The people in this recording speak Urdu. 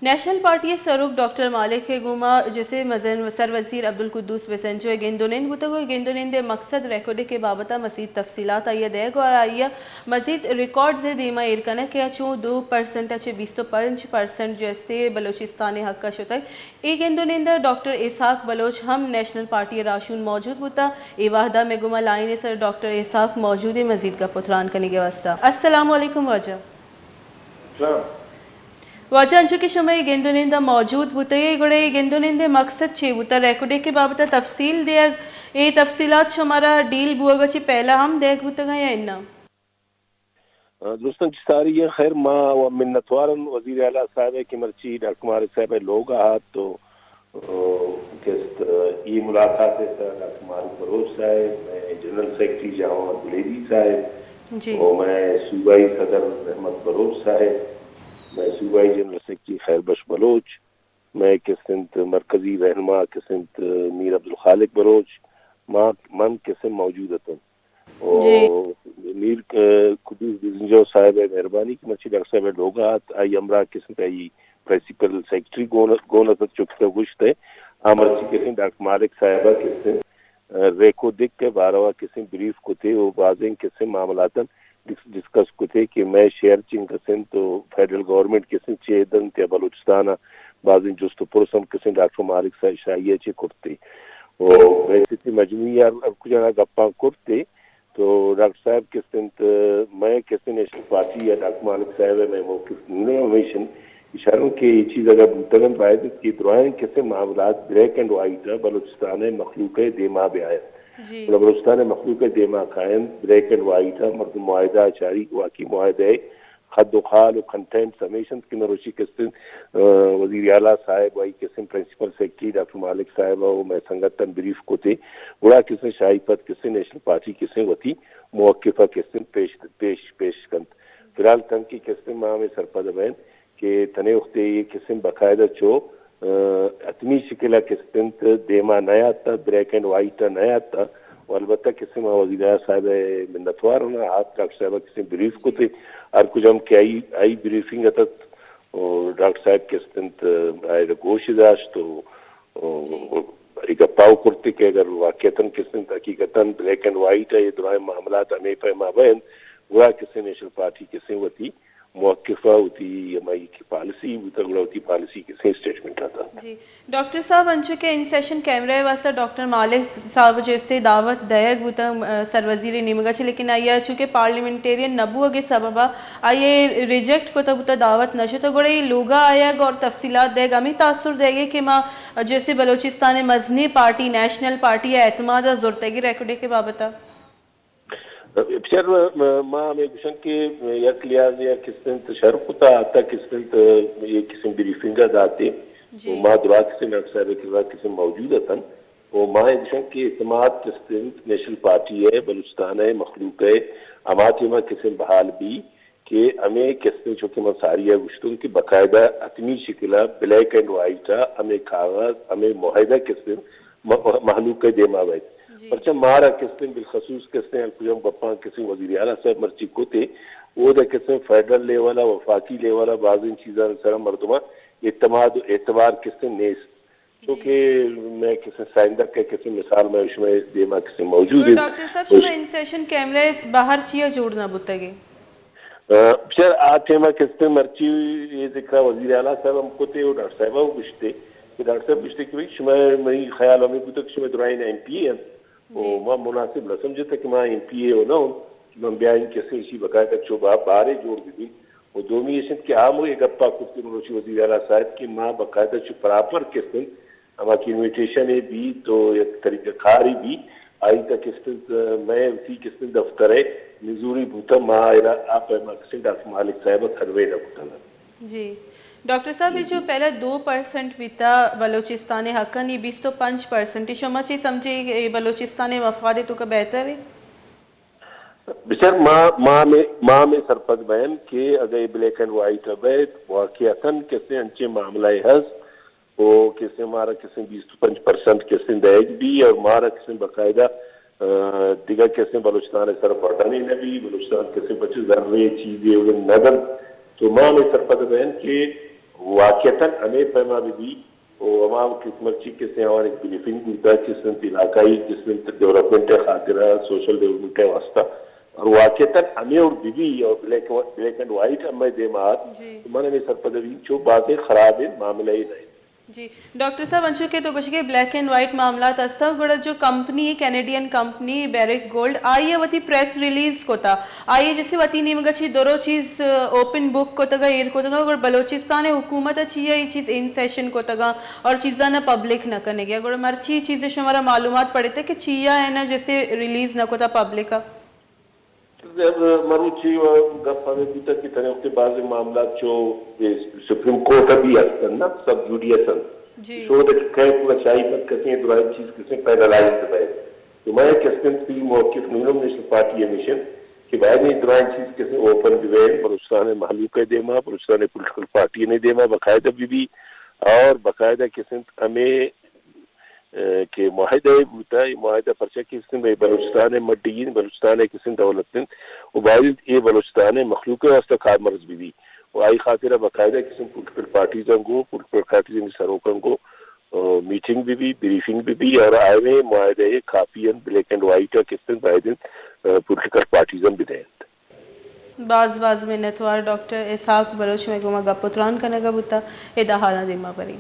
نیشنل پارٹی سروک ڈاکٹر مالک گوما جسے مزن سر وزیر عبدالقدوس وسنجو گیندونین بتگو گیندونین دے مقصد ریکارڈ کے بابتا مزید تفصیلات آئیے دے گو اور آئیے مزید ریکارڈ سے دیما ارکنا کیا چون 2% اچھے 25% جیسے بلوچستان حق کا شتک ای گیندونین دا ڈاکٹر اسحاق بلوچ ہم نیشنل پارٹی راشون موجود بتا ای واحدہ میں گوما لائن سر ڈاکٹر اسحاق موجود ہے مزید کا پتران کرنے کے واسطہ السلام علیکم واجہ واجہ انچو کی شما گیندونندہ موجود بوتا ہے گوڑے گیندونندے مقصد چھے بوتا ریکوڈے کے بابتا تفصیل دیا یہ تفصیلات شمارا ڈیل بوگا چھے پہلا ہم دیکھ بوتا گا یا انہا دوستان ساری یہ خیر ما و منتوارن وزیر اعلیٰ صاحب کی مرچی ڈاکٹر مالک صاحب لوگ آہات تو یہ ملاقات ہے ڈاکٹر مالک بروچ صاحب میں جنرل سیکٹری جامع بلیدی صاحب اور میں صوبائی صدر احمد بروچ صاحب میں صوبائی جنرل سیکٹری خیر بخش بلوچ میں قسمت مرکزی رہنما قسمت میر عبدالخالق بروچ من قسم موجود ہوں اور میر قدوس بزنجو صاحب مہربانی کی مرچی ڈاکٹر صاحب لوگات آئی امرا قسم آئی پرنسپل سیکٹری گونت چکتا گوشت ہے مرچی قسم ڈاکٹر مالک صاحبہ قسم ریکو دک کے بارہواں قسم بریف کو تھے وہ بازیں قسم معاملاتاً ڈسکس کو تھے کہ میں شیئر چنگ قسم تو فیڈرل گورنمنٹ قسم چیدن تے بلوچستانہ بازیں جست پرسم قسم ڈاکٹر مالک صاحب شاہیہ چے کرتے اور ویسے تھی مجموعی کچھ جانا گپاں کرتے تو ڈاکٹر صاحب قسم میں قسم نیشنل پارٹی یا ڈاکٹر مالک صاحب میں موقف نہیں ہمیشن اشاروں کہ یہ چیز اگر بوتگن باید کی دعائیں قسم معاملات بریک اینڈ وائٹ بلوچستان مخلوق دیما بے آئے بلوچستان مخلوق دیما قائم بریک اینڈ وائٹ مرد معاہدہ چاری واقعی معاہدہ خد و خال و کنٹینٹ سمیشن کی نروشی قسم وزیر اعلیٰ صاحب وائی قسم پرنسپل سیکٹری ڈاکٹر مالک صاحب و میں سنگتن بریف کو تھے بڑا قسم شاہی پت قسم نیشنل پارٹی قسم وتی موقفہ قسم پیش کنت فی الحال تن کی قسم ماہ میں سرپد بین کہ تنے وقت یہ قسم باقاعدہ چو اتنی شکلہ قسم دیما نیا تا بریک اینڈ وائٹ نیا تا اور البتہ قسم وزیر اعلیٰ صاحب منتوار ہونا ہاتھ ڈاکٹر صاحب قسم بریف کو تھے اور کچھ ہم کہ آئی بریفنگ اتت اور ڈاکٹر صاحب قسم آئے گوش داشت تو ایک پاؤ کرتے کہ اگر واقعتاً قسم حقیقتاً بلیک اینڈ وائٹ ہے یہ دعائیں معاملات ہمیں پہ مابین وہ قسم نیشنل پارٹی قسم ہوتی موقفہ ہوتی ہماری کی پالیسی بتگڑا ہوتی پالیسی کسی اسٹیٹمنٹ آتا جی ڈاکٹر صاحب انچو کے ان سیشن کیمرے واسطہ ڈاکٹر مالک صاحب جیسے دعوت دیگ بوتا سر وزیر نیمگا چھ لیکن آئیے چونکہ پارلیمنٹیرین نبو اگے سببا آئیے ریجیکٹ کو تا بوتا دعوت نشو تو گوڑے لوگا آیا گا اور تفصیلات دے گا ہمیں تاثر دے گے کہ ماں جیسے بلوچستان مزنی پارٹی نیشنل پارٹی یا اعتماد زورتگی ریکوڈے کے بابتا پھر ماں میں گشن کے یک لیاز یا قسم تشرف ہوتا آتا قسم یہ قسم بریفنگا داتے ماں دعا قسم ڈاکٹر صاحب کے بعد قسم موجود ہے وہ ماں گشن کے اعتماد قسم نیشنل پارٹی ہے بلوچستان ہے مخلوق ہے اماتما قسم بحال بھی کہ ہمیں قسم چونکہ مساری ہے گشتوں کی باقاعدہ اتنی شکلہ بلیک اینڈ وائٹ ہمیں کاغذ ہمیں معاہدہ قسم محلوق دیما وائٹ پرچہ مارا قسم بالخصوص قسم کجم بپان قسم وزیر اعلیٰ صاحب مرچی کو تھے وہ دا قسم فیڈرل لیولا وفاقی لیولا بعض ان چیزاں سر مردمہ اعتماد اعتبار قسم نیست کیونکہ میں قسم سائندر کے قسم مثال میں اس میں دیما قسم موجود ہے ڈاکٹر صاحب شما ان سیشن کیمرے باہر چیا جوڑنا بتا گے پھر آتے میں قسم مرچی یہ ذکر وزیر اعلیٰ صاحب ہم کو تھے وہ ڈاکٹر صاحبہ وہ گشتے کہ ڈاکٹر صاحب گشتے کہ شما میری خیال ہمیں کو تک شما درائن ایم پی ہے وہ مناسب نہ سمجھتا کہ میں ایم پی اے ہونا ہوں کہ میں بیان کیسے اسی باقاعدہ تک شعبہ بارے جوڑ دی وہ دومی ایسن کہ عام ہوئے گپا کچھ روشی وزیر اعلیٰ صاحب کی ماں باقاعدہ چھ پراپر قسم ہماری انویٹیشن ہے بھی تو ایک طریقہ کاری بھی آئی تک قسم میں اسی قسم دفتر ہے نزوری بھوتا ماں آپ قسم ڈاکٹر مالک صاحب تھروے نہ بھوتا جی ڈاکٹر صاحب جو پہلا 2% بیتا بلوچستان حقاً یہ 25% شما چی سمجھے بلوچستان مفاد تو کا بہتر ہے بسر ماں میں سرپد بین کہ اگر بلیک اینڈ وائٹ ابید واقعتاً کسے انچے معاملہ حض وہ کسے ہمارا کسے 25% کسے دیگ بھی اور ہمارا کسے باقاعدہ دیگر کسے بلوچستان سر پڑھانی نبی بلوچستان کسے بچے ذرے چیزیں نگل تو ماں میں سرپد بین کہ واقعتاً ہمیں پیما بھی وہ ہمام قسمت کس نے ہمارے بریفنگ ہوتا ہے کس نے علاقائی جس نے ڈیولپمنٹ خاطرہ سوشل ڈیولپمنٹ واسطہ اور واقعتاً ہمیں اور بیوی اور بلیک اینڈ وائٹ ہمیں دے مات میں نے سرپدوی جو باتیں خراب ہیں معاملہ ہی نہیں جی ڈاکٹر صاحب انشو کے تو کچھ کے بلیک اینڈ وائٹ معاملات استا گڑا جو company Canadian company Barrick Gold آئیے وتی پریس ریلیز کو تا آئیے جیسے وتی نیمگا چی درو چیز اوپن بک کو تگا ایر کو تگا اور بلوچستان حکومت اچھی ہے یہ چیز ان سیشن کو تگا اور چیزاں نہ پبلک نہ کرنے گیا گوڑا مرچی چیزیں شمارا معلومات پڑے تھے کہ چیا ہے نا جیسے ریلیز نہ کو تا پبلک کا مروچی گپ ہمیں بھی تک کی طرف کے بعض معاملات جو سپریم کورٹ ابھی ہستن نا سب جوڈیسن شو کہ پورا چاہی پر کسی دوران چیز کسی پیدلائز دبائے تو میں کسکن کی موقف نیلم نیشنل پارٹی ایمیشن کہ بعد میں دوران چیز کسی اوپن دیوین بلوچستان محلوق دیما بلوچستان پولیٹیکل پارٹی نے دیما باقاعدہ بھی اور باقاعدہ قسم ہمیں کہ معاہدہ ہوتا ہے معاہدہ پرچہ قسم بلوچستان مڈین بلوچستان قسم دولت وباعد یہ بلوچستان مخلوق واسطہ کار مرض بھی وہ آئی خاطرہ باقاعدہ قسم پولیٹیکل پارٹیزوں کو پولیٹیکل پارٹیزوں کی سروکوں کو میٹنگ بھی بریفنگ بھی اور آئے ہوئے معاہدہ کافی بلیک اینڈ وائٹ قسم بائدن پولیٹیکل پارٹیزوں بھی دیں بعض میں نتوار ڈاکٹر اسحاق بلوچ میں گما گپتران کا نگا بوتا ادہانہ دیما پری